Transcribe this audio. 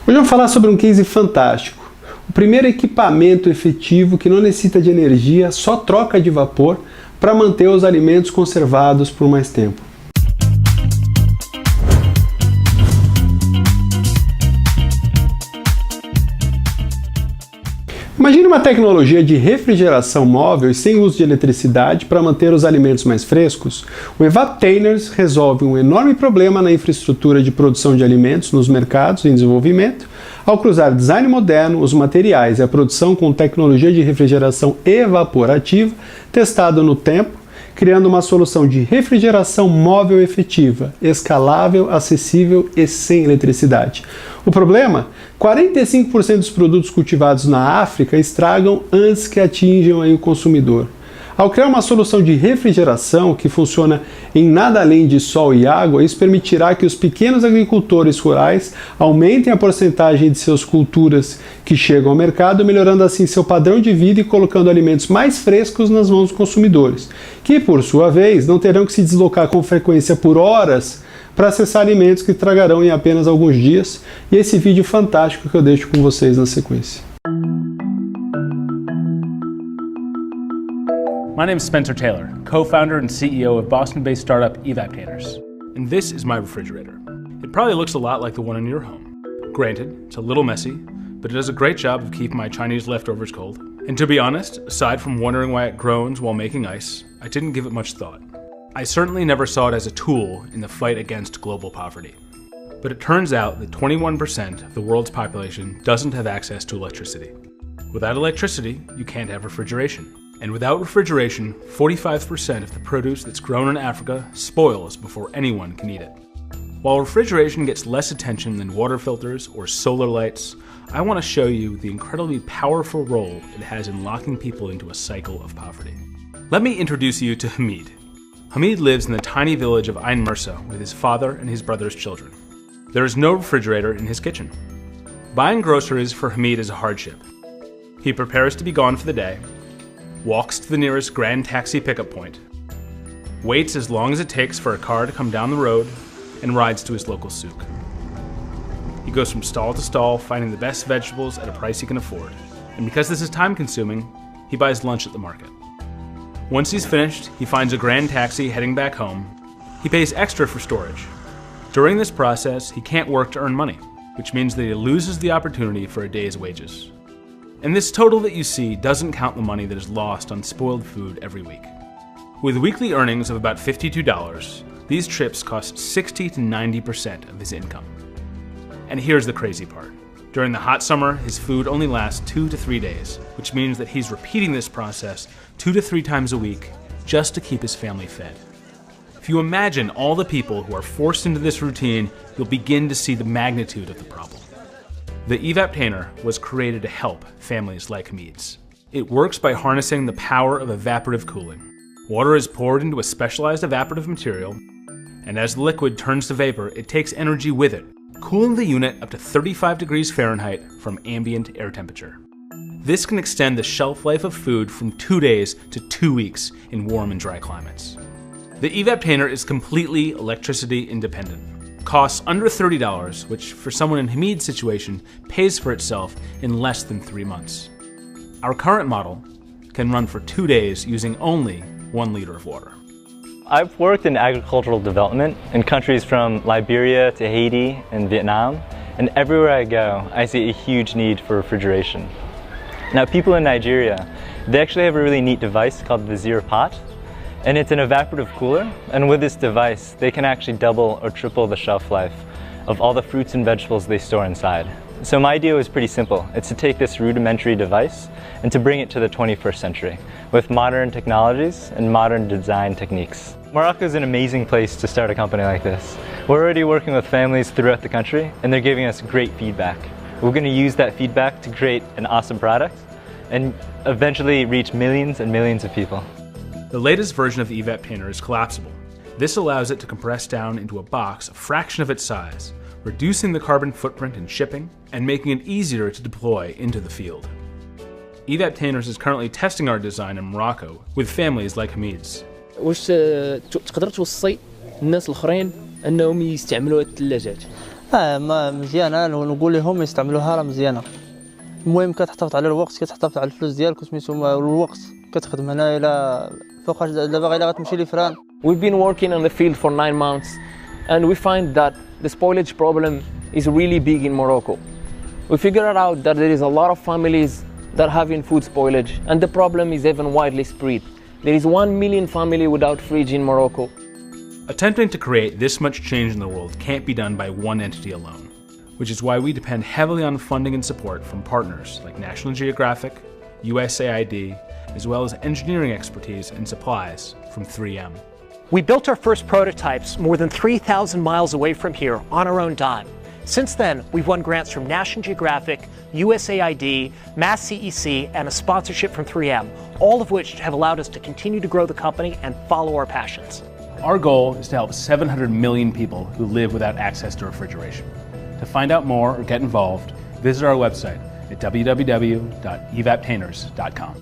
Hoje vamos falar sobre um case fantástico. O primeiro equipamento efetivo que não necessita de energia, só troca de vapor para manter os alimentos conservados por mais tempo. Imagine uma tecnologia de refrigeração móvel e sem uso de eletricidade para manter os alimentos mais frescos. O Evaptainers resolve um enorme problema na infraestrutura de produção de alimentos nos mercados em desenvolvimento, ao cruzar design moderno, os materiais e a produção com tecnologia de refrigeração evaporativa, testado no tempo, criando uma solução de refrigeração móvel efetiva, escalável, acessível e sem eletricidade. O problema? 45% dos produtos cultivados na África estragam antes que atinjam o consumidor. Ao criar uma solução de refrigeração que funciona em nada além de sol e água, isso permitirá que os pequenos agricultores rurais aumentem a porcentagem de suas culturas que chegam ao mercado, melhorando assim seu padrão de vida e colocando alimentos mais frescos nas mãos dos consumidores, que por sua vez não terão que se deslocar com frequência por horas para acessar alimentos que estragarão em apenas alguns dias. E esse vídeo fantástico que eu deixo com vocês na sequência. My name is Spencer Taylor, co-founder and CEO of Boston-based startup Evaptainers. And this is my refrigerator. It probably looks a lot like the one in your home. Granted, it's a little messy, but it does a great job of keeping my Chinese leftovers cold. And to be honest, aside from wondering why it groans while making ice, I didn't give it much thought. I certainly never saw it as a tool in the fight against global poverty. But it turns out that 21% of the world's population doesn't have access to electricity. Without electricity, you can't have refrigeration. And without refrigeration, 45% of the produce that's grown in Africa spoils before anyone can eat it. While refrigeration gets less attention than water filters or solar lights, I want to show you the incredibly powerful role it has in locking people into a cycle of poverty. Let me introduce you to Hamid. Hamid lives in the tiny village of Ain Mersa with his father and his brother's children. There is no refrigerator in his kitchen. Buying groceries for Hamid is a hardship. He prepares to be gone for the day, walks to the nearest grand taxi pickup point, waits as long as it takes for a car to come down the road, and rides to his local souk. He goes from stall to stall, finding the best vegetables at a price he can afford. And because this is time-consuming, he buys lunch at the market. Once he's finished, he finds a grand taxi heading back home. He pays extra for storage. During this process, he can't work to earn money, which means that he loses the opportunity for a day's wages. And this total that you see doesn't count the money that is lost on spoiled food every week. With weekly earnings of about $52, these trips cost 60 to 90% of his income. And here's the crazy part. During the hot summer, his food only lasts 2 to 3 days, which means that he's repeating this process 2 to 3 times a week just to keep his family fed. If you imagine all the people who are forced into this routine, you'll begin to see the magnitude of the problem. The Evaptainer was created to help families like Hamid's. It works by harnessing the power of evaporative cooling. Water is poured into a specialized evaporative material, and as the liquid turns to vapor, it takes energy with it, cooling the unit up to 35 degrees Fahrenheit from ambient air temperature. This can extend the shelf life of food from 2 days to 2 weeks in warm and dry climates. The Evaptainer is completely electricity independent. Costs under $30, which for someone in Hamid's situation pays for itself in less than 3 months. Our current model can run for 2 days using only 1 liter of water. I've worked in agricultural development in countries from Liberia to Haiti and Vietnam, and everywhere I go, I see a huge need for refrigeration. Now, people in Nigeria, they actually have a really neat device called the Zir Pot, and it's an evaporative cooler, and with this device, they can actually double or triple the shelf life of all the fruits and vegetables they store inside. So my idea was pretty simple. It's to take this rudimentary device and to bring it to the 21st century with modern technologies and modern design techniques. Morocco is an amazing place to start a company like this. We're already working with families throughout the country, and they're giving us great feedback. We're going to use that feedback to create an awesome product and eventually reach millions and millions of people. The latest version of the Evaptainer is collapsible. This allows it to compress down into a box a fraction of its size, reducing the carbon footprint in shipping and making it easier to deploy into the field. Evaptainers is currently testing our design in Morocco with families like Hamid's. واش تقدر توصي الناس الاخرين انهم يستعملوا هاد الثلاجات؟ ما مزيانة نقول لهم يستعملوها راه مزيانة. المهم كتحتفظ على الوقت، كتحتفظ على الفلوس ديالك وسميتو الوقت كتخدم هنا الى فوقاش دابا غير غتمشي لفران. We've been working on the field for 9 months and we find that the spoilage problem is really big in Morocco. We figured out that there is a lot of families that are having food spoilage and the problem is even widely spread. There is 1 million family without fridge in Morocco. Attempting to create this much change in the world can't be done by one entity alone, which is why we depend heavily on funding and support from partners like National Geographic, USAID, as well as engineering expertise and supplies from 3M. We built our first prototypes more than 3,000 miles away from here on our own dime. Since then, we've won grants from National Geographic, USAID, Mass CEC, and a sponsorship from 3M, all of which have allowed us to continue to grow the company and follow our passions. Our goal is to help 700 million people who live without access to refrigeration. To find out more or get involved, visit our website at www.evaptainers.com.